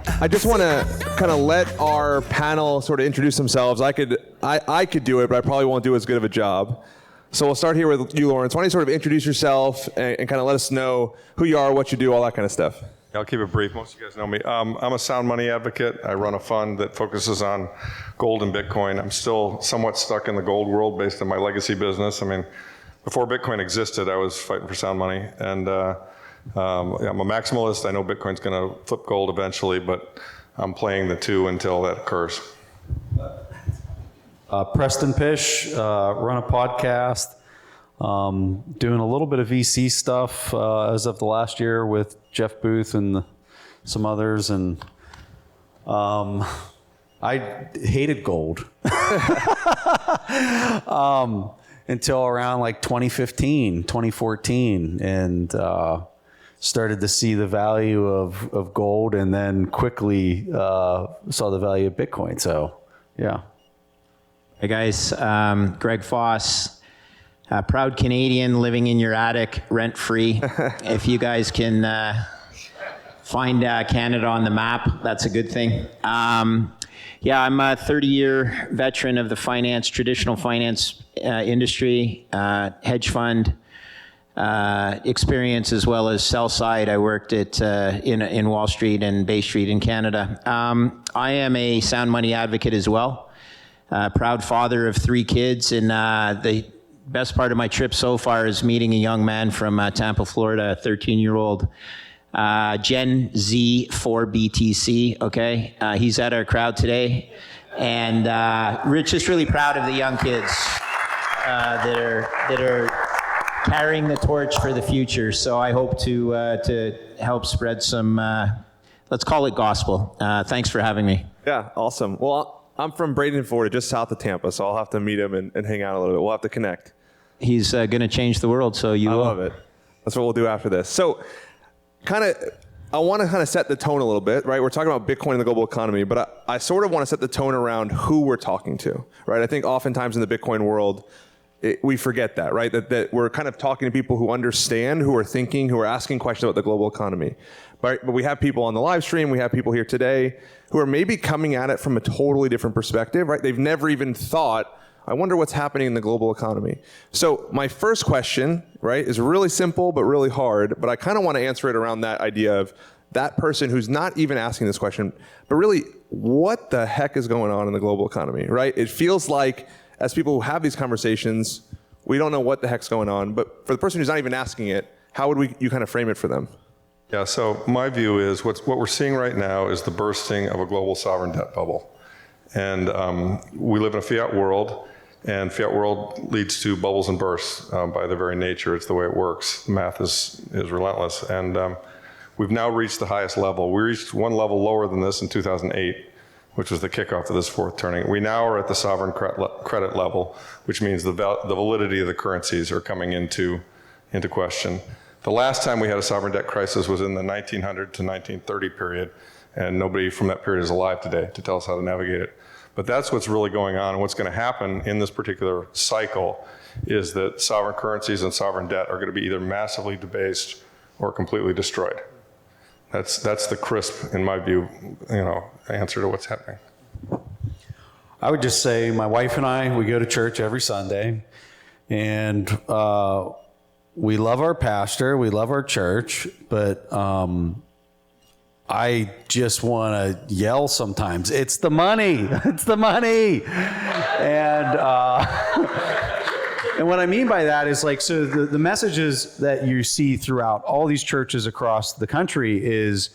I just want to kind of let our panel sort of introduce themselves. I could do it, but I probably won't do as good of a job. So we'll start here with you, Lawrence. Why don't you sort of introduce yourself and kind of let us know who you are, what you do, all that kind of stuff. I'll keep it brief. Most of you guys know me. I'm a sound money advocate. I run a fund that focuses on gold and Bitcoin. I'm still somewhat stuck in the gold world based on my legacy business. I mean, before Bitcoin existed, I was fighting for sound money. And I'm a maximalist. I know Bitcoin's going to flip gold eventually, but I'm playing the two until that occurs. Preston, Pysh, run a podcast, doing a little bit of VC stuff as of the last year with Jeff Booth and some others, and I hated gold until around like 2015, 2014, and started to see the value of gold, and then quickly saw the value of Bitcoin. So, yeah. Hey guys, Greg Foss, proud Canadian living in your attic, rent-free. If you guys can find Canada on the map, that's a good thing. Yeah, I'm a 30-year veteran of the traditional finance industry, hedge fund experience, as well as sell side. I worked at in Wall Street and Bay Street in Canada. I am a sound money advocate as well. Proud father of 3 kids, and the best part of my trip so far is meeting a young man from Tampa, Florida, a 13-year-old Gen Z 4BTC, okay? He's at our crowd today, and Rich just really proud of the young kids that are carrying the torch for the future. So I hope to help spread some, let's call it gospel. Thanks for having me. Yeah, awesome. Well, I'm from Bradenton, Florida, just south of Tampa, so I'll have to meet him and hang out a little bit. We'll have to connect. He's going to change the world, so you will. I love it. That's what we'll do after this. So I want to kind of set the tone a little bit, right? We're talking about Bitcoin and the global economy, but I sort of want to set the tone around who we're talking to, right? I think oftentimes in the Bitcoin world, we forget that, right? That we're kind of talking to people who understand, who are thinking, who are asking questions about the global economy. But we have people on the live stream, we have people here today who are maybe coming at it from a totally different perspective, right? They've never even thought, I wonder what's happening in the global economy. So my first question, right, is really simple but really hard, but I kind of want to answer it around that idea of that person who's not even asking this question, but really, what the heck is going on in the global economy, right? It feels like, as people who have these conversations, we don't know what the heck's going on, but for the person who's not even asking it, how would you kind of frame it for them? Yeah, so my view is what we're seeing right now is the bursting of a global sovereign debt bubble. And we live in a fiat world, and fiat world leads to bubbles and bursts by their very nature. It's the way it works. The math is relentless. And we've now reached the highest level. We reached one level lower than this in 2008, which was the kickoff of this fourth turning. We now are at the sovereign credit level, which means the validity of the currencies are coming into question. The last time we had a sovereign debt crisis was in the 1900 to 1930 period, and nobody from that period is alive today to tell us how to navigate it. But that's what's really going on, and what's going to happen in this particular cycle is that sovereign currencies and sovereign debt are going to be either massively debased or completely destroyed. That's the crisp, in my view, answer to what's happening. I would just say my wife and I, we go to church every Sunday, and we love our pastor, we love our church, but I just want to yell sometimes. It's the money. It's the money. And what I mean by that is so the messages that you see throughout all these churches across the country is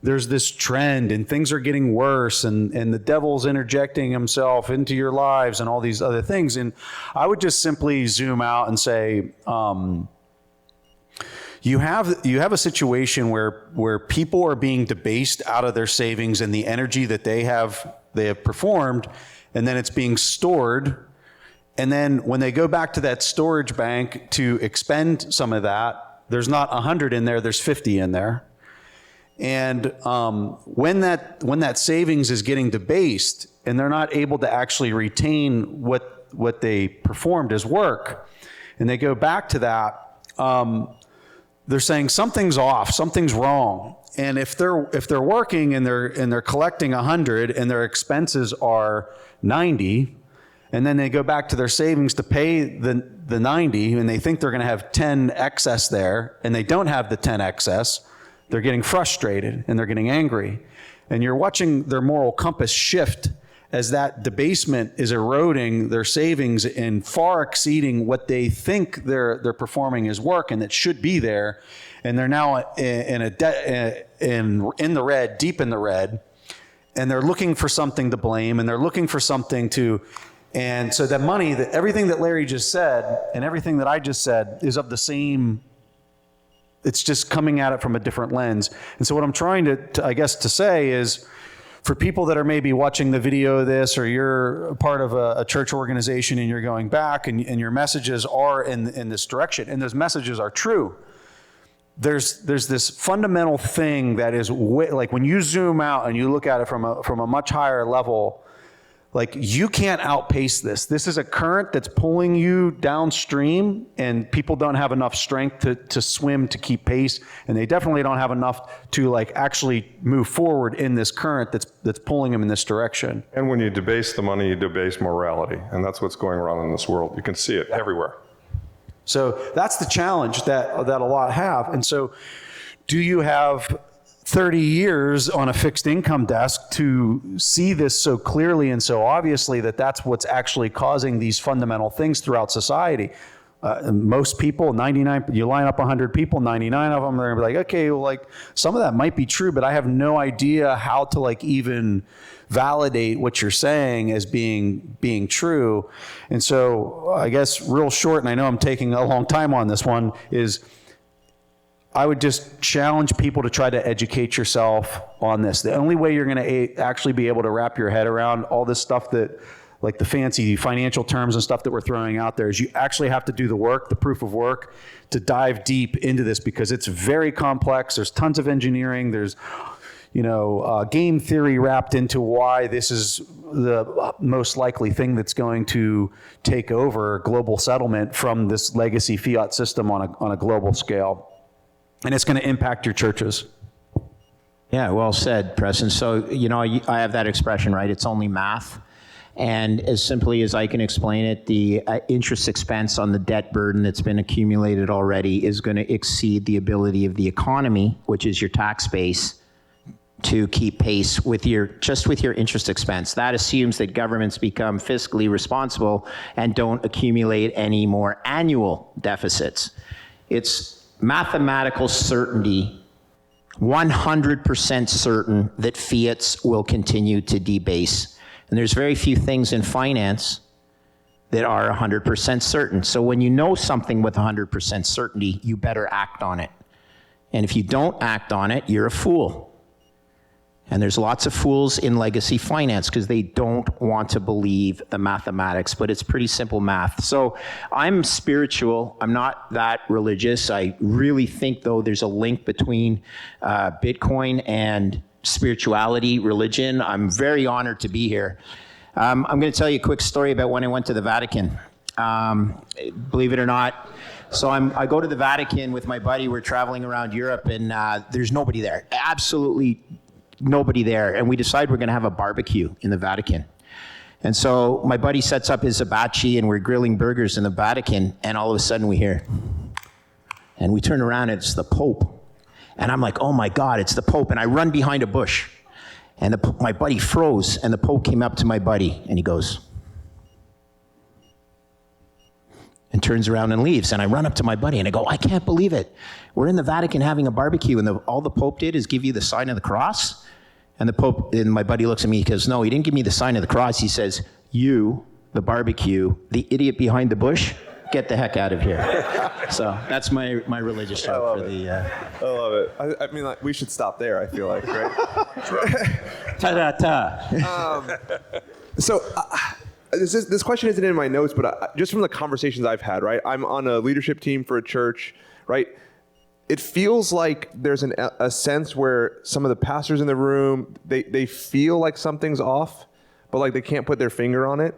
there's this trend and things are getting worse and the devil's interjecting himself into your lives and all these other things. And I would just simply zoom out and say, you have a situation where people are being debased out of their savings and the energy that they have performed, and then it's being stored. And then when they go back to that storage bank to expend some of that, there's not 100 in there, there's 50 in there. And when that savings is getting debased and they're not able to actually retain what they performed as work, and they go back to that, they're saying something's off, something's wrong. And if they're working and they're collecting 100 and their expenses are 90, and then they go back to their savings to pay the 90, and they think they're going to have 10 excess there, and they don't have the 10 excess, they're getting frustrated and they're getting angry. And you're watching their moral compass shift as that debasement is eroding their savings and far exceeding what they think they're performing as work and that should be there. And they're now in the red, deep in the red, and they're looking for something to blame, and they're looking for something to, and so that money, that everything that Larry just said and everything that I just said is of the same. It's just coming at it from a different lens. And so what I'm trying to say is, for people that are maybe watching the video of this, or you're a part of a church organization and you're going back and your messages are in this direction, and those messages are true, there's this fundamental thing that is like when you zoom out and you look at it from a much higher level, like you can't outpace this. This is a current that's pulling you downstream, and people don't have enough strength to swim to keep pace, and they definitely don't have enough to like actually move forward in this current that's pulling them in this direction. And when you debase the money, you debase morality, and that's what's going on in this world. You can see it everywhere. So that's the challenge that a lot have. And so do you have 30 years on a fixed income desk to see this so clearly and so obviously that that's what's actually causing these fundamental things throughout society? Most people, 99, you line up 100 people, 99 of them are gonna be like, okay, well, like some of that might be true, but I have no idea how to like even validate what you're saying as being true. And so I guess real short, and I know I'm taking a long time on this one, is I would just challenge people to try to educate yourself on this. The only way you're going to actually be able to wrap your head around all this stuff that, like the fancy financial terms and stuff that we're throwing out there, is you actually have to do the work, the proof of work, to dive deep into this, because it's very complex. There's tons of engineering. There's, game theory wrapped into why this is the most likely thing that's going to take over global settlement from this legacy fiat system on a global scale. And it's going to impact your churches. Yeah, well said, Preston. So, I have that expression, right? It's only math. And as simply as I can explain it, the interest expense on the debt burden that's been accumulated already is going to exceed the ability of the economy, which is your tax base, to keep pace with your interest expense. That assumes that governments become fiscally responsible and don't accumulate any more annual deficits. It's mathematical certainty, 100% certain that fiats will continue to debase. And there's very few things in finance that are 100% certain. So when you know something with 100% certainty, you better act on it. And if you don't act on it, you're a fool. And there's lots of fools in legacy finance because they don't want to believe the mathematics, but it's pretty simple math. So I'm spiritual. I'm not that religious. I really think, though, there's a link between Bitcoin and spirituality, religion. I'm very honored to be here. I'm going to tell you a quick story about when I went to the Vatican. Believe it or not. So I go to the Vatican with my buddy. We're traveling around Europe, and there's nobody there. Absolutely nobody there. And we decide we're going to have a barbecue in the Vatican. And so my buddy sets up his hibachi, and we're grilling burgers in the Vatican, and all of a sudden we hear, and we turn around, and it's the Pope. And I'm like, oh my God, it's the Pope. And I run behind a bush. And my buddy froze, and the Pope came up to my buddy, and he goes, and turns around and leaves. And I run up to my buddy, and I go, I can't believe it. We're in the Vatican having a barbecue, and all the Pope did is give you the sign of the cross. And the Pope, and my buddy looks at me, he goes, no, he didn't give me the sign of the cross. He says, you, the barbecue, the idiot behind the bush, get the heck out of here. So that's my religious joke for the... I love it. I mean, like, we should stop there, I feel like, right? Ta-da-ta. So this question isn't in my notes, but just from the conversations I've had, right? I'm on a leadership team for a church, right? It feels like there's a sense where some of the pastors in the room, they feel like something's off, but like they can't put their finger on it.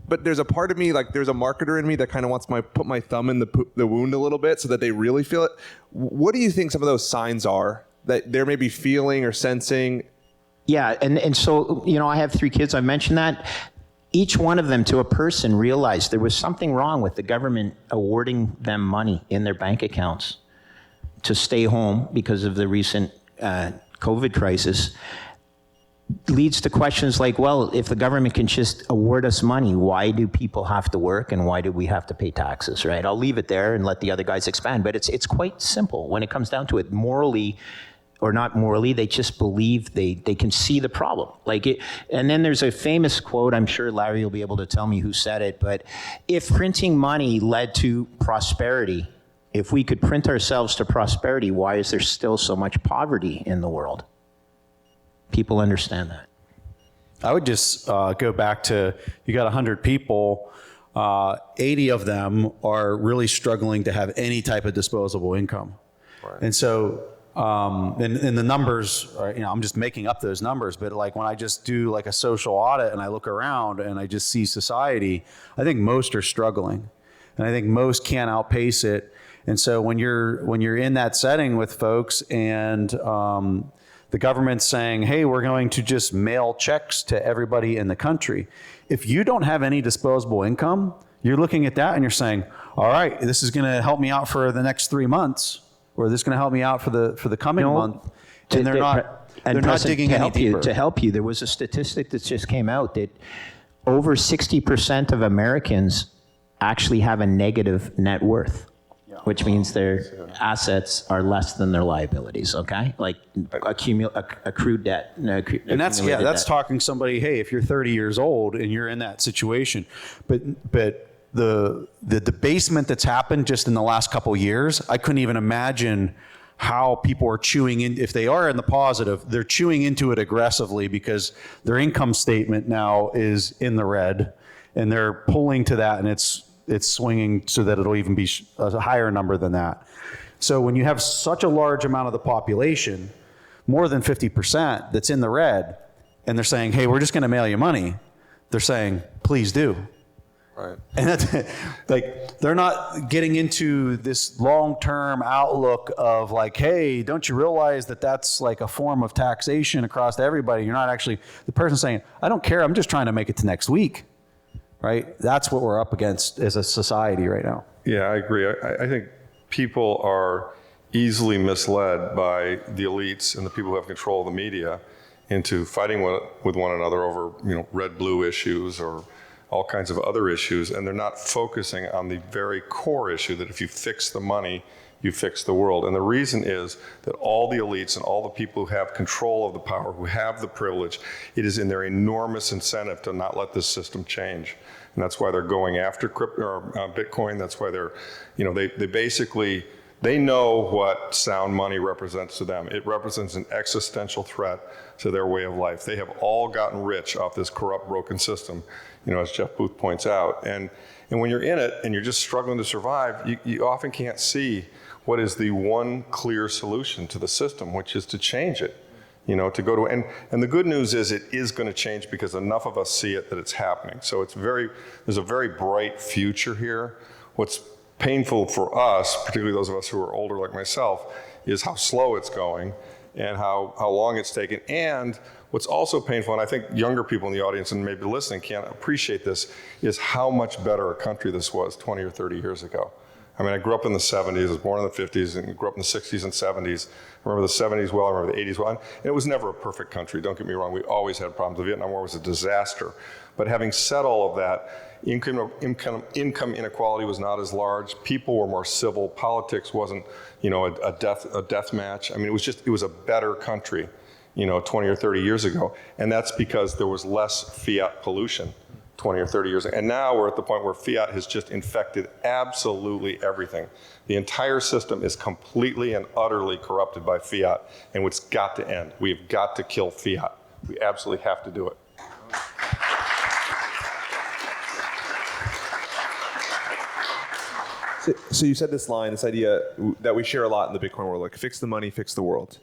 but there's a part of me, like there's a marketer in me that kind of wants put my thumb in the wound a little bit so that they really feel it. What do you think some of those signs are that they're maybe feeling or sensing? Yeah, and so, I have 3 kids, I mentioned that. Each one of them, to a person, realized there was something wrong with the government awarding them money in their bank accounts to stay home because of the recent COVID crisis. Leads to questions like, well, if the government can just award us money, why do people have to work and why do we have to pay taxes, right? I'll leave it there and let the other guys expand, but it's quite simple when it comes down to it. Morally, or not morally, they just believe they can see the problem. And then there's a famous quote, I'm sure Larry will be able to tell me who said it, but if printing money led to prosperity, if we could print ourselves to prosperity, why is there still so much poverty in the world? People understand that. I would just go back to, you got 100 people, 80 of them are really struggling to have any type of disposable income. Right. And so, and the numbers are, I'm just making up those numbers, but like when I just do like a social audit and I look around and I just see society, I think most are struggling. And I think most can't outpace it. And so when you're in that setting with folks and the government's saying, hey, we're going to just mail checks to everybody in the country. If you don't have any disposable income, you're looking at that and you're saying, all right, this is going to help me out for the next 3 months, or this is going to help me out for the coming month. And they're not digging any deeper. To help you, there was a statistic that just came out that over 60% of Americans actually have a negative net worth, which means their assets are less than their liabilities, okay? Like accrued debt. And that's talking somebody, hey, if you're 30 years old and you're in that situation, but the debasement that's happened just in the last couple of years, I couldn't even imagine how people are chewing in. If they are in the positive, they're chewing into it aggressively because their income statement now is in the red and they're pulling to that, and it's swinging so that it'll even be a higher number than that. So when you have such a large amount of the population, more than 50%, that's in the red, and they're saying, hey, we're just going to mail you money, they're saying, please do. Right. And that's like, they're not getting into this long-term outlook of like, hey, don't you realize that that's like a form of taxation across everybody? You're not actually, the person saying, I don't care, I'm just trying to make it to next week. Right? That's what we're up against as a society right now. Yeah, I agree. I think people are easily misled by the elites and the people who have control of the media into fighting with one another over, red-blue issues or all kinds of other issues, and they're not focusing on the very core issue that if you fix the money, you fix the world. And the reason is that all the elites and all the people who have control of the power, who have the privilege, it is in their enormous incentive to not let this system change. And that's why they're going after crypto or Bitcoin. That's why they're, they basically, they know what sound money represents to them. It represents an existential threat to their way of life. They have all gotten rich off this corrupt, broken system, as Jeff Booth points out. And when you're in it and you're just struggling to survive, you often can't see what is the one clear solution to the system, which is to change it. To go to, and the good news is it is going to change because enough of us see it that it's happening. So there's a very bright future here. What's painful for us, particularly those of us who are older like myself, is how slow it's going and how long it's taken. And what's also painful, and I think younger people in the audience and maybe listening can't appreciate this, is how much better a country this was 20 or 30 years ago. I mean, I grew up in the 70s, I was born in the 50s, and grew up in the 60s and 70s. I remember the 70s well, I remember the 80s well. And it was never a perfect country, don't get me wrong. We always had problems. The Vietnam War was a disaster. But having said all of that, income inequality was not as large. People were more civil. Politics wasn't, a death match. I mean, it was a better country, 20 or 30 years ago. And that's because there was less fiat pollution 20 or 30 years ago. And now we're at the point where fiat has just infected absolutely everything. The entire system is completely and utterly corrupted by fiat, and it's got to end. We've got to kill fiat. We absolutely have to do it. So you said this line, this idea that we share a lot in the Bitcoin world, like fix the money, fix the world.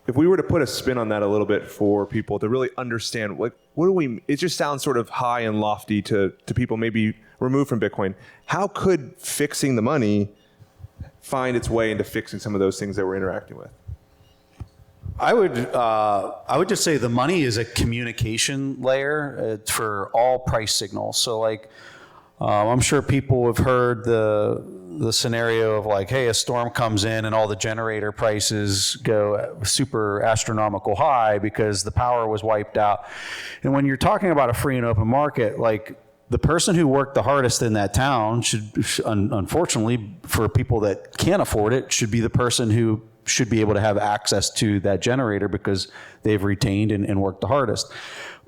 if we were to put a spin on that a little bit for people to really understand, like, what do we, it just sounds sort of high and lofty to people maybe removed from Bitcoin. How could fixing the money find its way into fixing some of those things that we're interacting with? I would just say the money is a communication layer for all price signals. So like, I'm sure people have heard the scenario of like, hey, a storm comes in and all the generator prices go super astronomical high because the power was wiped out. And when you're talking about a free and open market, like the person who worked the hardest in that town should, unfortunately, for people that can't afford it, should be the person who should be able to have access to that generator because they've retained and worked the hardest.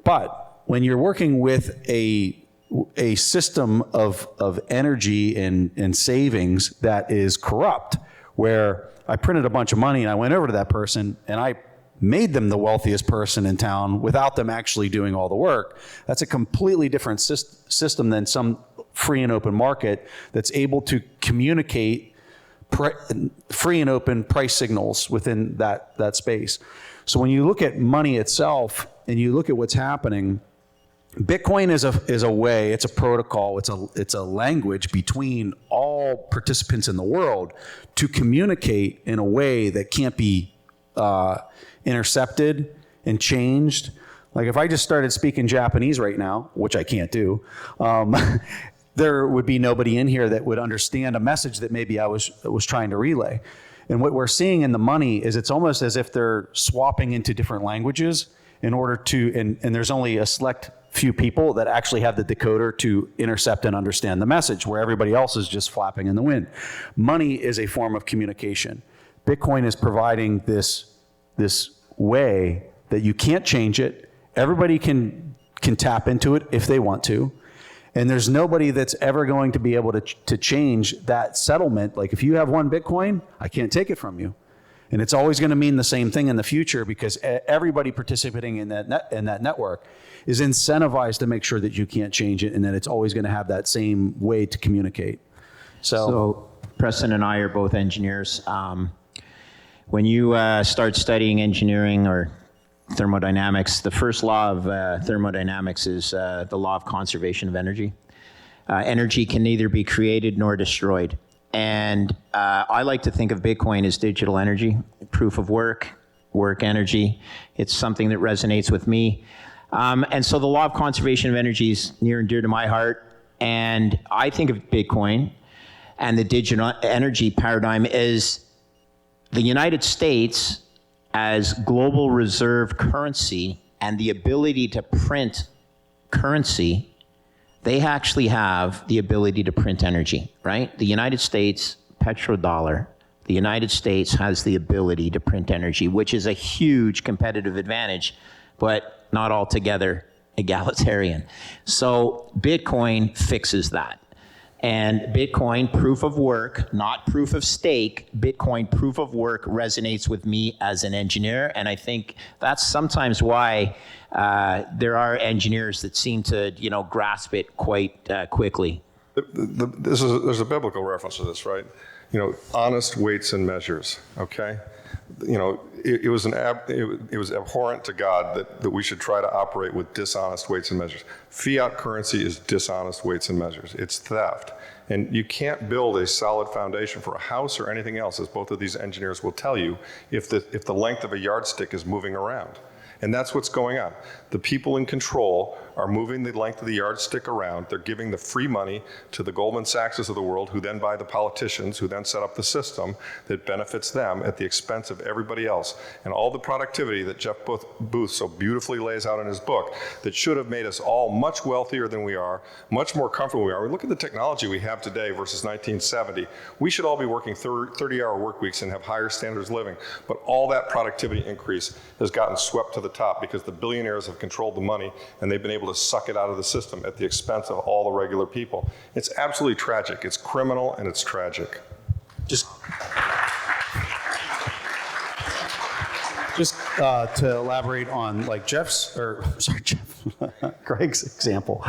But when you're working with a system of energy and savings that is corrupt, where I printed a bunch of money and I went over to that person and I made them the wealthiest person in town without them actually doing all the work, that's a completely different system than some free and open market that's able to communicate free and open price signals within that space. So when you look at money itself and you look at what's happening, Bitcoin is a way, it's a protocol, it's a language between all participants in the world to communicate in a way that can't be intercepted and changed. Like if I just started speaking Japanese right now, which I can't do, there would be nobody in here that would understand a message that maybe I was trying to relay. And what we're seeing in the money is it's almost as if they're swapping into different languages in order to, and there's only a select few people that actually have the decoder to intercept and understand the message, where everybody else is just flapping in the wind. Money is a form of communication. Bitcoin is providing this way that you can't change it. Everybody can tap into it if they want to. And there's nobody that's ever going to be able to change that settlement. Like if you have one Bitcoin, I can't take it from you. And it's always going to mean the same thing in the future because everybody participating in that network is incentivized to make sure that you can't change it and that it's always going to have that same way to communicate. So Preston and I are both engineers. When you start studying engineering or thermodynamics, the first law of thermodynamics is the law of conservation of energy. Energy can neither be created nor destroyed. And I like to think of Bitcoin as digital energy, proof of work energy. It's something that resonates with me. And so the law of conservation of energy is near and dear to my heart. And I think of Bitcoin and the digital energy paradigm as the United States as global reserve currency and the ability to print currency. They actually have the ability to print energy, right? The United States petrodollar, the United States has the ability to print energy, which is a huge competitive advantage, but not altogether egalitarian. So Bitcoin fixes that. And Bitcoin proof of work, not proof of stake, Bitcoin proof of work resonates with me as an engineer. And I think that's sometimes why there are engineers that seem to, grasp it quite quickly. There's a biblical reference to this, right? Honest weights and measures, okay? It was abhorrent to God that we should try to operate with dishonest weights and measures. Fiat currency is dishonest weights and measures. It's theft. And you can't build a solid foundation for a house or anything else, as both of these engineers will tell you, if the length of a yardstick is moving around. And that's what's going on. The people in control are moving the length of the yardstick around. They're giving the free money to the Goldman Sachses of the world, who then buy the politicians, who then set up the system that benefits them at the expense of everybody else. And all the productivity that Jeff Booth so beautifully lays out in his book that should have made us all much wealthier than we are, much more comfortable we are. We look at the technology we have today versus 1970. We should all be working 30-hour work weeks and have higher standards of living. But all that productivity increase has gotten swept to the top because the billionaires have controlled the money and they've been able to suck it out of the system at the expense of all the regular people. It's absolutely tragic. It's criminal and it's tragic. Just to elaborate on like Greg's example.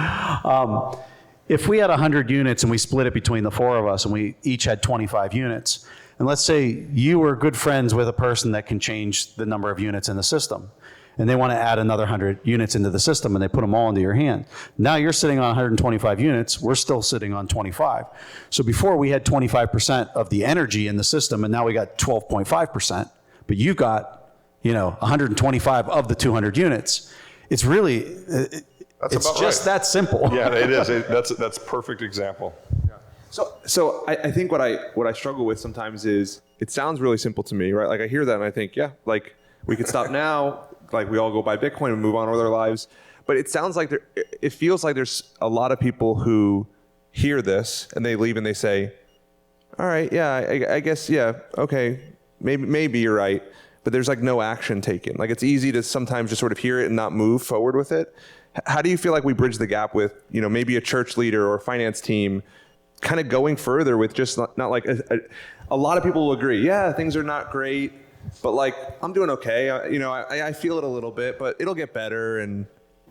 If we had 100 units and we split it between the four of us and we each had 25 units, And let's say you were good friends with a person that can change the number of units in the system, and they want to add another 100 units into the system, and they put them all into your hand. Now you're sitting on 125 units, we're still sitting on 25. So before we had 25% of the energy in the system, and now we got 12.5%, but you got, 125 of the 200 units. It's really, it's just that simple. Yeah, it is. That's a perfect example. So I think what I struggle with sometimes is it sounds really simple to me, right? Like I hear that and I think, yeah, like we could stop now, like we all go buy Bitcoin and move on with our lives. But it sounds like it feels like there's a lot of people who hear this and they leave and they say, all right, yeah, I guess, yeah, okay, maybe you're right. But there's like no action taken. Like it's easy to sometimes just sort of hear it and not move forward with it. How do you feel like we bridge the gap with, maybe a church leader or a finance team kind of going further with just not like a lot of people will agree, yeah, things are not great, but like I'm doing okay. I feel it a little bit, but it'll get better. And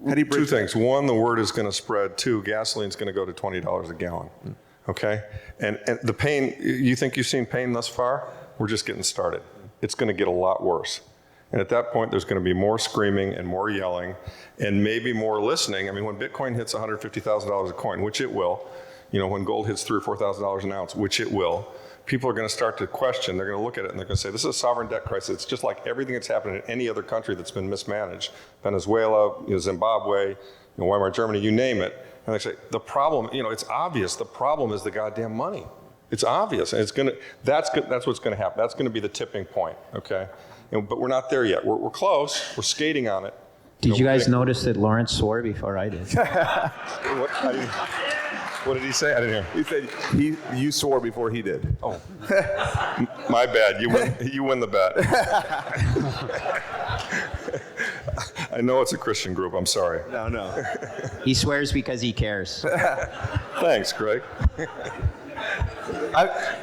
how do you bridge? Two things. One, the word is going to spread. Two, gasoline's going to go to $20 a gallon. Okay? And the pain, you think you've seen pain thus far? We're just getting started. It's going to get a lot worse. And at that point, there's going to be more screaming and more yelling and maybe more listening. I mean, when Bitcoin hits $150,000 a coin, which it will, when gold hits $3,000 or $4,000 an ounce, which it will, people are going to start to question. They're going to look at it and they're going to say, this is a sovereign debt crisis. It's just like everything that's happened in any other country that's been mismanaged. Venezuela, Zimbabwe, Weimar Germany, you name it. And they say, the problem, it's obvious. The problem is the goddamn money. It's obvious. And that's what's going to happen. That's going to be the tipping point, okay? But we're not there yet. We're close. We're skating on it. Did you guys notice that Lawrence swore before I did? What did he say? I didn't hear. He said you swore before he did. Oh, my bad. You win the bet. I know it's a Christian group. I'm sorry. No. He swears because he cares. Thanks, Greg.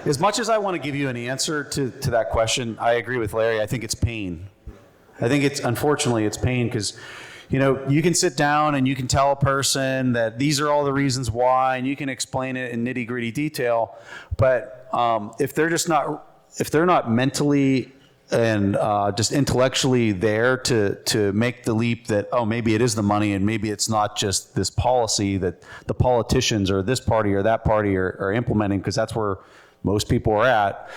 As much as I want to give you an answer to that question, I agree with Larry. I think it's pain. I think unfortunately it's pain because, you can sit down and you can tell a person that these are all the reasons why, and you can explain it in nitty gritty detail. But if they're not mentally and just intellectually there to make the leap that, oh, maybe it is the money and maybe it's not just this policy that the politicians or this party or that party are implementing, because that's where most people are at.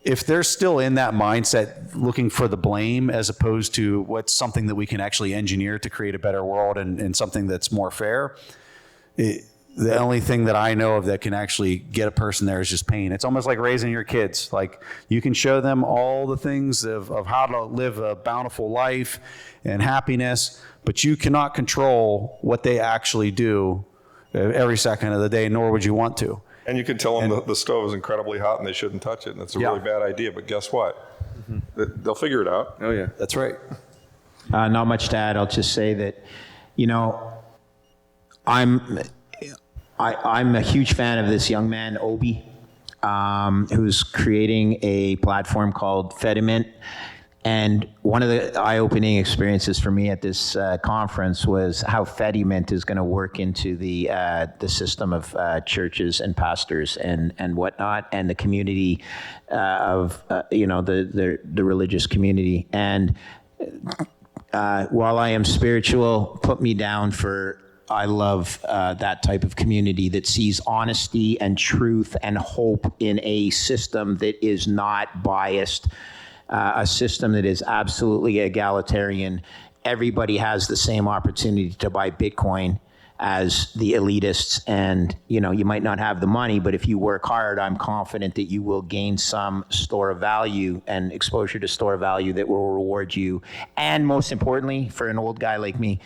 If they're still in that mindset looking for the blame as opposed to what's something that we can actually engineer to create a better world and something that's more fair, the only thing that I know of that can actually get a person there is just pain. It's almost like raising your kids. Like you can show them all the things of how to live a bountiful life and happiness, but you cannot control what they actually do every second of the day, nor would you want to. And you can tell them the stove is incredibly hot and they shouldn't touch it, and it's a really bad idea, but guess what? They'll figure it out. Oh, yeah. That's right. Not much to add. I'll just say that, I'm a huge fan of this young man, Obi, who's creating a platform called Fediment. And one of the eye-opening experiences for me at this conference was how Fediment is going to work into the system of churches and pastors and whatnot, and the community of the religious community. And while I am spiritual, put me down for. I love that type of community that sees honesty and truth and hope in a system that is not biased. A system that is absolutely egalitarian. Everybody has the same opportunity to buy Bitcoin as the elitists, and you might not have the money, but if you work hard, I'm confident that you will gain some store of value and exposure to store of value that will reward you, and most importantly, for an old guy like me,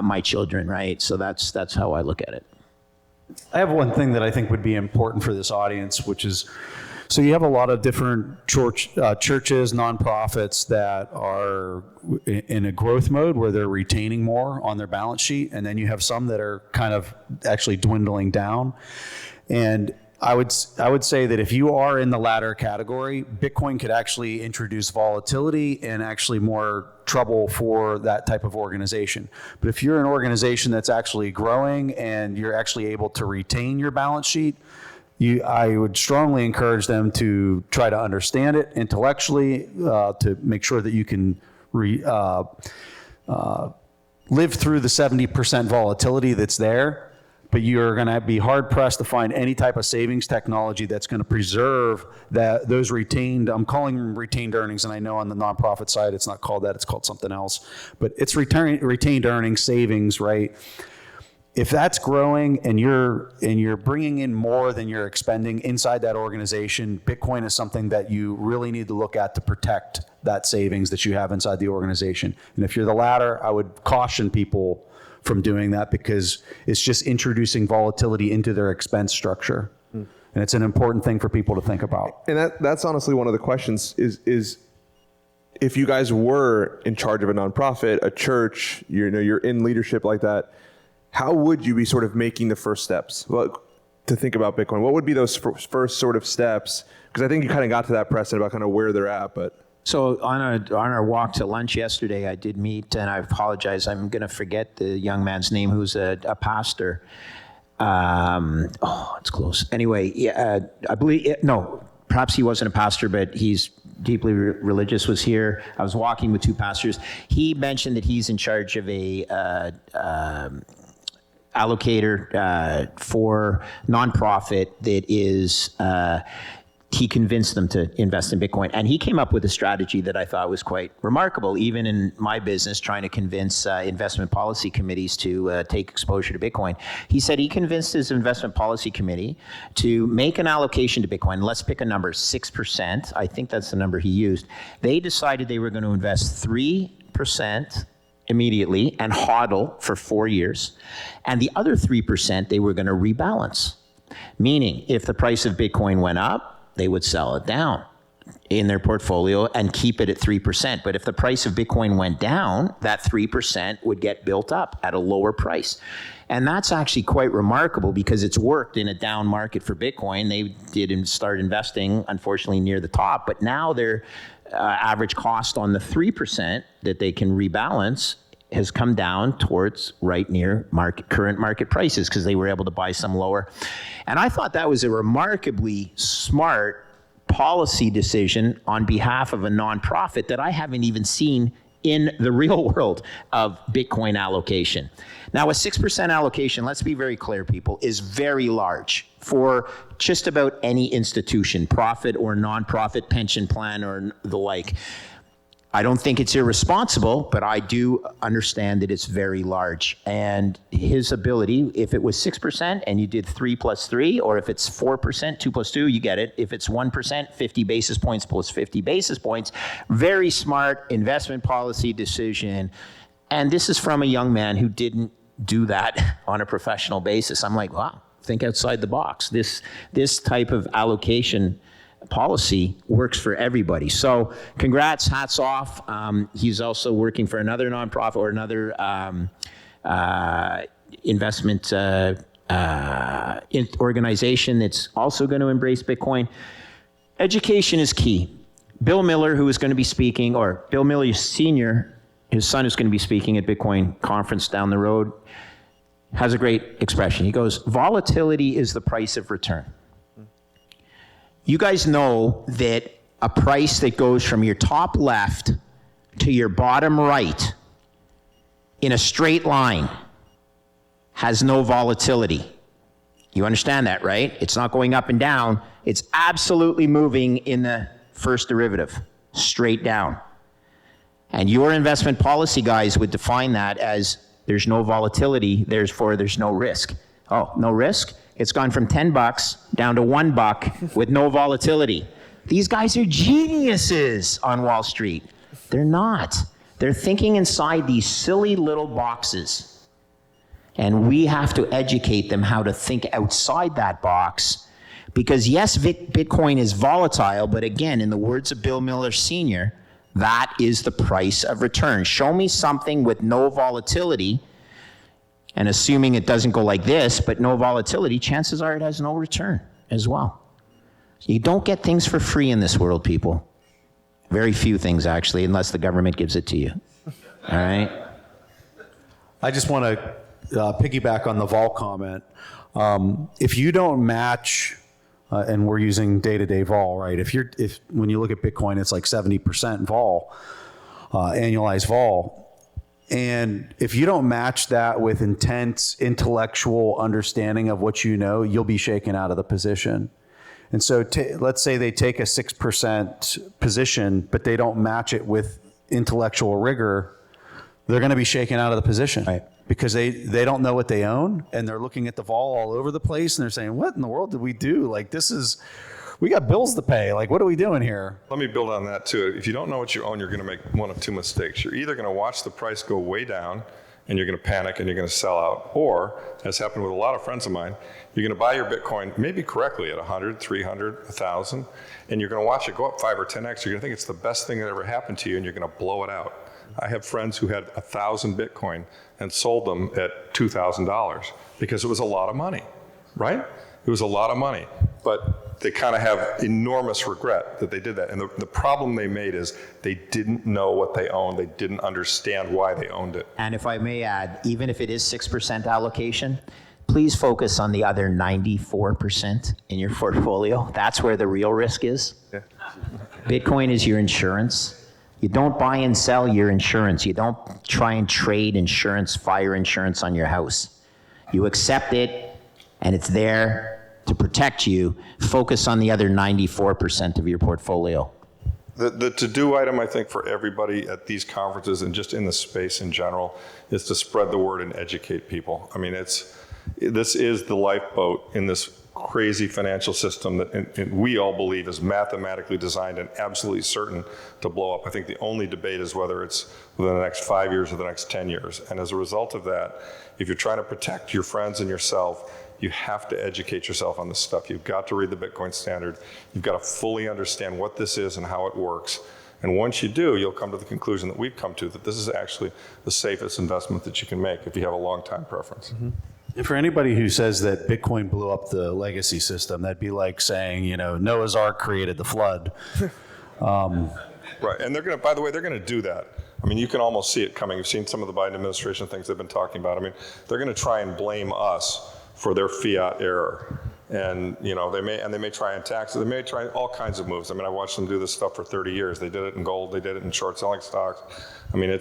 my children, right? So that's how I look at it. I have one thing that I think would be important for this audience, which is, so you have a lot of different churches, nonprofits that are in a growth mode where they're retaining more on their balance sheet, and then you have some that are kind of actually dwindling down. And I would say that if you are in the latter category, Bitcoin could actually introduce volatility and actually more trouble for that type of organization. But if you're an organization that's actually growing and you're actually able to retain your balance sheet, I would strongly encourage them to try to understand it intellectually, to make sure that you can live through the 70% volatility that's there, but you're going to be hard pressed to find any type of savings technology that's going to preserve those retained, I'm calling them retained earnings, and I know on the nonprofit side it's not called that, it's called something else, but it's retained earnings, savings, right? If that's growing and you're bringing in more than you're expending inside that organization, Bitcoin is something that you really need to look at to protect that savings that you have inside the organization. And if you're the latter, I would caution people from doing that because it's just introducing volatility into their expense structure. And it's an important thing for people to think about. And that's honestly one of the questions is if you guys were in charge of a nonprofit, a church, you're in leadership like that, how would you be sort of making the first steps to think about Bitcoin? What would be those first sort of steps? Because I think you kind of got to that, Preston, about kind of where they're at. But So on our walk to lunch yesterday, I did meet, and I apologize, I'm going to forget the young man's name, who's a pastor. It's close. Anyway, I believe, no, perhaps he wasn't a pastor, but he's deeply religious, was here. I was walking with two pastors. He mentioned that he's in charge of a allocator for nonprofit that is, he convinced them to invest in Bitcoin. And he came up with a strategy that I thought was quite remarkable, even in my business, trying to convince investment policy committees to take exposure to Bitcoin. He said he convinced his investment policy committee to make an allocation to Bitcoin. Let's pick a number, 6%. I think that's the number he used. They decided they were going to invest 3% immediately and hodl for 4 years. And the other 3% they were going to rebalance. Meaning, if the price of Bitcoin went up, they would sell it down in their portfolio and keep it at 3%. But if the price of Bitcoin went down, that 3% would get built up at a lower price. And that's actually quite remarkable because it's worked in a down market for Bitcoin. They did start investing, unfortunately, near the top, but now their average cost on the 3% that they can rebalance has come down towards right near current market prices because they were able to buy some lower. And I thought that was a remarkably smart policy decision on behalf of a nonprofit that I haven't even seen in the real world of Bitcoin allocation. Now, a 6% allocation, let's be very clear, people, is very large for just about any institution, profit or nonprofit, pension plan or the like. I don't think it's irresponsible, but I do understand that it's very large. And his ability, if it was 6% and you did 3 plus 3, or if it's 4%, 2 plus 2, you get it. If it's 1%, 50 basis points plus 50 basis points, very smart investment policy decision. And this is from a young man who didn't do that on a professional basis. I'm like, wow, think outside the box. This type of allocation policy works for everybody. So congrats, hats off. He's also working for another nonprofit or another investment organization that's also going to embrace Bitcoin. Education is key. Bill Miller, who is going to be speaking, or Bill Miller Sr., his son is going to be speaking at Bitcoin conference down the road, has a great expression. He goes, volatility is the price of return. You guys know that a price that goes from your top left to your bottom right in a straight line has no volatility. You understand that, right? It's not going up and down. It's absolutely moving in the first derivative, straight down. And your investment policy guys would define that as there's no volatility, therefore there's no risk. Oh, no risk? It's gone from $10 down to $1 with no volatility. These guys are geniuses on Wall Street. They're not. They're thinking inside these silly little boxes. And we have to educate them how to think outside that box. Because yes, Bitcoin is volatile, but again, in the words of Bill Miller Sr., that is the price of return. Show me something with no volatility, and assuming it doesn't go like this, but no volatility, chances are it has no return as well. You don't get things for free in this world, people. Very few things, actually, unless the government gives it to you. All right? I just want to piggyback on the vol comment. If you don't match and we're using day-to-day vol, right? If when you look at Bitcoin, it's like 70% vol, annualized vol. And if you don't match that with intense intellectual understanding of what you know, you'll be shaken out of the position. And so let's say they take a 6% position, but they don't match it with intellectual rigor, they're going to be shaken out of the position. Right. Because they don't know what they own, and they're looking at the vol all over the place, and they're saying, what in the world did we do? Like, we got bills to pay. Like, what are we doing here? Let me build on that too. If you don't know what you own, you're going to make one of two mistakes. You're either going to watch the price go way down and you're going to panic and you're going to sell out, or, as happened with a lot of friends of mine, you're going to buy your Bitcoin maybe correctly at 100, 300, 1,000, and you're going to watch it go up 5 or 10x. You're going to think it's the best thing that ever happened to you, and you're going to blow it out. I have friends who had 1,000 Bitcoin and sold them at $2,000 because it was a lot of money, right? It was a lot of money, but they kind of have enormous regret that they did that. And the problem they made is they didn't know what they owned. They didn't understand why they owned it. And if I may add, even if it is 6% allocation, please focus on the other 94% in your portfolio. That's where the real risk is. Yeah. Bitcoin is your insurance. You don't buy and sell your insurance. You don't try and trade insurance, fire insurance on your house. You accept it, and it's there to protect you. Focus on the other 94% of your portfolio. The to-do item, I think, for everybody at these conferences and just in the space in general is to spread the word and educate people. I mean, this is the lifeboat in this crazy financial system that we all believe is mathematically designed and absolutely certain to blow up. I think the only debate is whether it's within the next 5 years or the next 10 years. And as a result of that, if you're trying to protect your friends and yourself, you have to educate yourself on this stuff. You've got to read the Bitcoin Standard. You've got to fully understand what this is and how it works. And once you do, you'll come to the conclusion that we've come to, that this is actually the safest investment that you can make if you have a long-time preference. Mm-hmm. And for anybody who says that Bitcoin blew up the legacy system, that'd be like saying, Noah's Ark created the flood. Right, and they're going to, by the way, they're going to do that. I mean, you can almost see it coming. You've seen some of the Biden administration things they've been talking about. I mean, they're going to try and blame us for their fiat error. And, they may try and tax it. They may try all kinds of moves. I mean, I watched them do this stuff for 30 years. They did it in gold. They did it in short selling stocks. I mean,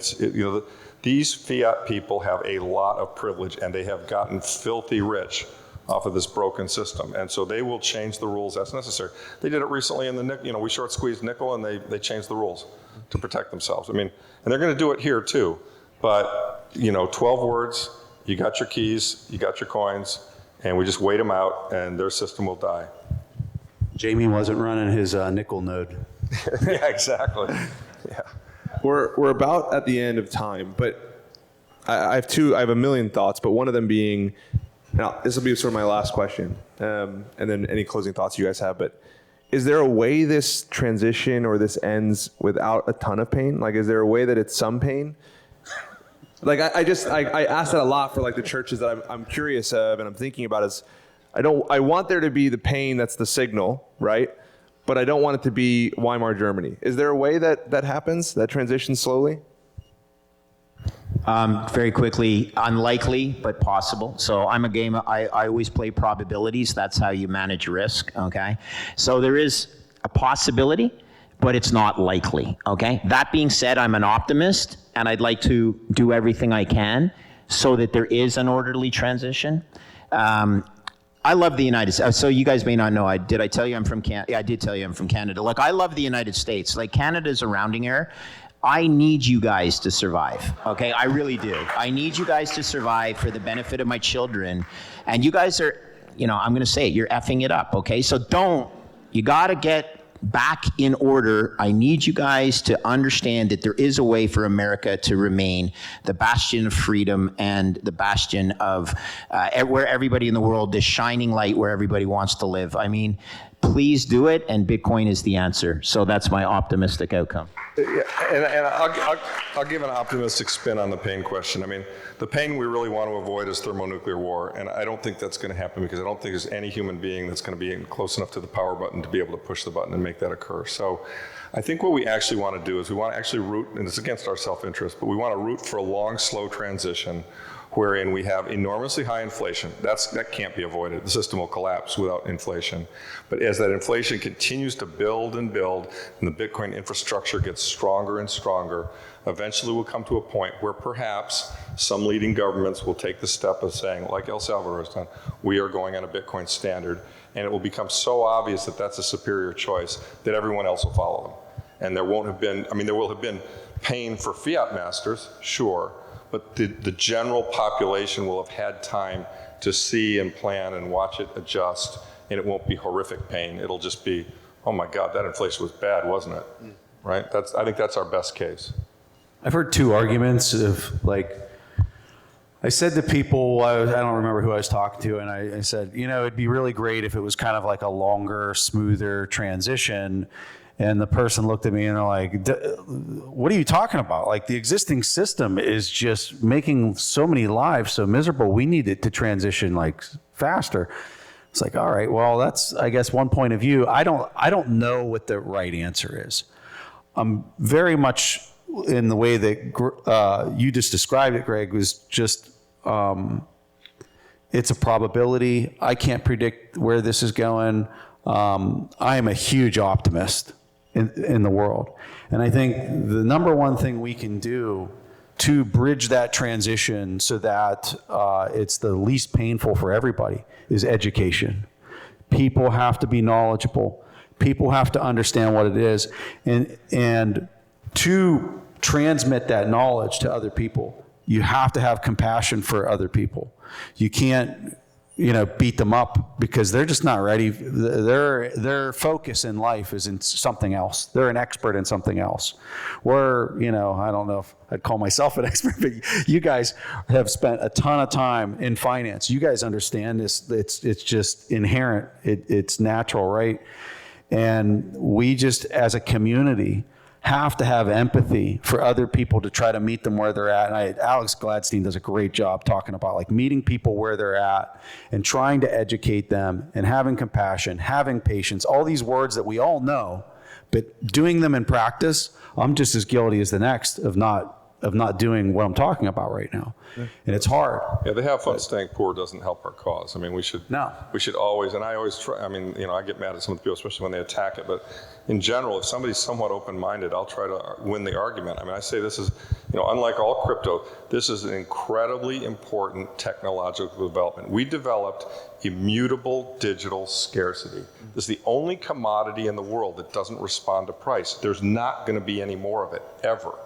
these fiat people have a lot of privilege, and they have gotten filthy rich off of this broken system. And so they will change the rules as necessary. They did it recently in the we short squeezed nickel, and they changed the rules to protect themselves. I mean, and they're going to do it here too. But, 12 words, you got your keys, you got your coins, and we just wait them out, and their system will die. Jamie wasn't running his nickel node. Yeah, exactly. Yeah. We're about at the end of time, but I have a million thoughts, but one of them being, now this will be sort of my last question, and then any closing thoughts you guys have, but is there a way this transition or this ends without a ton of pain? Like, is there a way that it's some pain? Like, I ask that a lot for like the churches that I'm curious of and I'm thinking about is, I want there to be the pain that's the signal, right? But I don't want it to be Weimar Germany. Is there a way that happens, that transitions slowly? Very quickly, unlikely, but possible. So I'm a gamer. I always play probabilities. That's how you manage risk, okay? So there is a possibility, but it's not likely, okay? That being said, I'm an optimist, and I'd like to do everything I can so that there is an orderly transition. I love the United States. So you guys may not know, did I tell you I'm from Canada? Yeah, I did tell you I'm from Canada. Look, I love the United States. Like, Canada's a rounding error. I need you guys to survive, okay? I really do. I need you guys to survive for the benefit of my children. And you guys are, I'm going to say it, you're effing it up, okay? So you got to get back in order. I need you guys to understand that there is a way for America to remain the bastion of freedom and the bastion of where everybody in the world, this shining light where everybody wants to live. I mean, please do it, and Bitcoin is the answer. So that's my optimistic outcome. Yeah, and I'll give an optimistic spin on the pain question. I mean, the pain we really want to avoid is thermonuclear war, and I don't think that's going to happen because I don't think there's any human being that's going to be close enough to the power button to be able to push the button and make that occur. So I think what we actually want to do is we want to actually root, and it's against our self-interest, but we want to root for a long, slow transition wherein we have enormously high inflation. That can't be avoided. The system will collapse without inflation. But as that inflation continues to build and build, and the Bitcoin infrastructure gets stronger and stronger, eventually we'll come to a point where perhaps some leading governments will take the step of saying, like El Salvador has done, we are going on a Bitcoin standard, and it will become so obvious that that's a superior choice that everyone else will follow them. And there won't have been, I mean, there will have been pain for fiat masters, sure, but the general population will have had time to see and plan and watch it adjust, and it won't be horrific pain. It'll just be, oh my God, that inflation was bad, wasn't it? Right? I think that's our best case. I've heard two arguments of, like, I said to people, I don't remember who I was talking to, and I said, you know, it'd be really great if it was kind of like a longer, smoother transition. And the person looked at me and they're like, what are you talking about? Like, the existing system is just making so many lives so miserable. We need it to transition like faster. It's like, all right, well, that's, I guess, one point of view. I don't know what the right answer is. I'm very much in the way that you just described it, Greg, was just, it's a probability. I can't predict where this is going. I am a huge optimist in the world. And I think the number one thing we can do to bridge that transition so that it's the least painful for everybody is education. People have to be knowledgeable. People have to understand what it is. And to transmit that knowledge to other people, you have to have compassion for other people. You can't, you know, beat them up because they're just not ready. Their focus in life is in something else. They're an expert in something else. We're, you know, I don't know if I'd call myself an expert, but you guys have spent a ton of time in finance. You guys understand this. It's just inherent. It's natural, right? And we just, as a community, have to have empathy for other people to try to meet them where they're at. And Alex Gladstein does a great job talking about, like, meeting people where they're at and trying to educate them and having compassion, having patience, all these words that we all know, but doing them in practice. I'm just as guilty as the next of not doing what I'm talking about right now. Yeah. And it's hard. Yeah, the have fun staying poor doesn't help our cause. I mean, we should always, and I always try, I mean, you know, I get mad at some of the people, especially when they attack it, but in general, if somebody's somewhat open-minded, I'll try to win the argument. I mean, I say this is, you know, unlike all crypto, this is an incredibly important technological development. We developed immutable digital scarcity. This is the only commodity in the world that doesn't respond to price. There's not going to be any more of it, ever.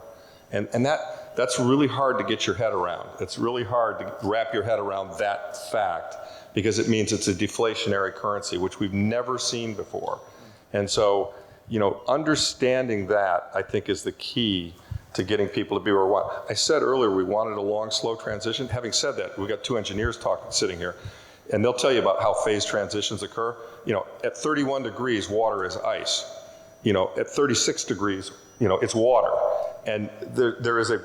And that's really hard to get your head around. It's really hard to wrap your head around that fact because it means it's a deflationary currency, which we've never seen before. And so, you know, understanding that, I think, is the key to getting people to be where we want. I said earlier we wanted a long, slow transition. Having said that, we've got two engineers sitting here, and they'll tell you about how phase transitions occur. You know, at 31 degrees, water is ice. You know, at 36 degrees, you know, it's water. And there is a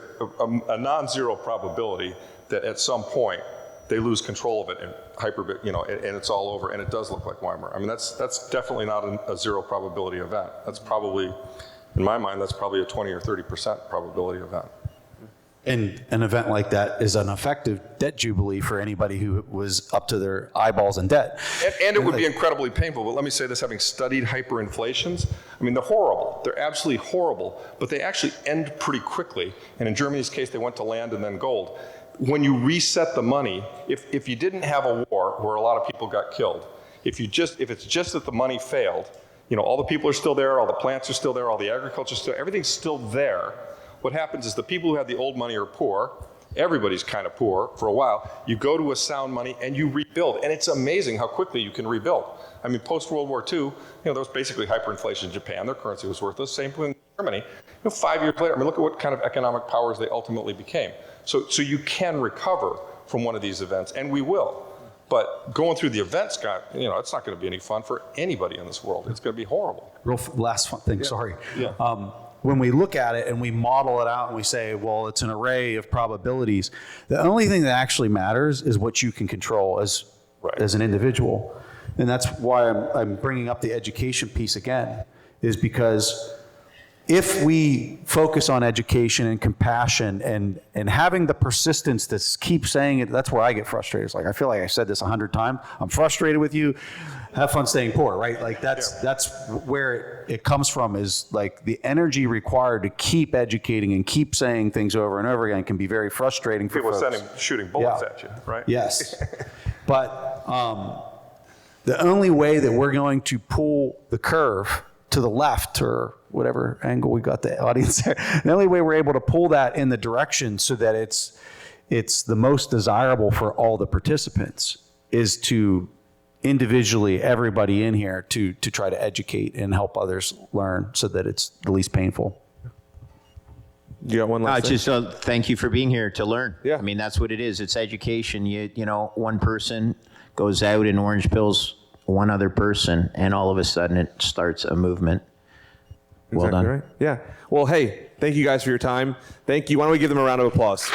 non-zero probability that at some point they lose control of it and you know, and it's all over, and it does look like Weimar. I mean, that's definitely not a zero probability event. That's probably, in my mind, that's probably a 20 or 30% probability event. And an event like that is an effective debt jubilee for anybody who was up to their eyeballs in debt. And it would be incredibly painful, but let me say this, having studied hyperinflations, I mean, they're horrible. They're absolutely horrible, but they actually end pretty quickly. And in Germany's case, they went to land and then gold. When you reset the money, if you didn't have a war where a lot of people got killed, if it's just that the money failed, you know, all the people are still there, all the plants are still there, all the agriculture is still, everything's still there. What happens is the people who have the old money are poor. Everybody's kind of poor for a while. You go to a sound money and you rebuild. And it's amazing how quickly you can rebuild. I mean, post-World War II, you know, there was basically hyperinflation in Japan. Their currency was worthless. Same thing in Germany. You know, 5 years later, I mean, look at what kind of economic powers they ultimately became. So you can recover from one of these events, and we will. But going through the events, you know, it's not going to be any fun for anybody in this world. It's going to be horrible. Last fun thing, sorry. Yeah. When we look at it and we model it out and we say, well, it's an array of probabilities, the only thing that actually matters is what you can control as an individual. And that's why I'm bringing up the education piece again, is because if we focus on education and compassion and having the persistence to keep saying it, that's where I get frustrated. It's like, I feel like I said this 100 times. I'm frustrated with you. Have fun staying poor, right? Like that's where it comes from, is like the energy required to keep educating and keep saying things over and over again can be very frustrating for folks. Shooting bullets at you, right? Yes. But the only way that we're going to pull the curve to the left, or whatever angle we got the audience there, the only way we're able to pull that in the direction so that it's the most desirable for all the participants is to individually, everybody in here, to try to educate and help others learn so that it's the least painful. You got one last thing? Just thank you for being here to learn. Yeah. I mean, that's what it is. It's education. You know, one person goes out and orange pills one other person, and all of a sudden it starts a movement. Well Exactly done. right. Yeah. Well, hey, thank you guys for your time. Thank you. Why don't we give them a round of applause?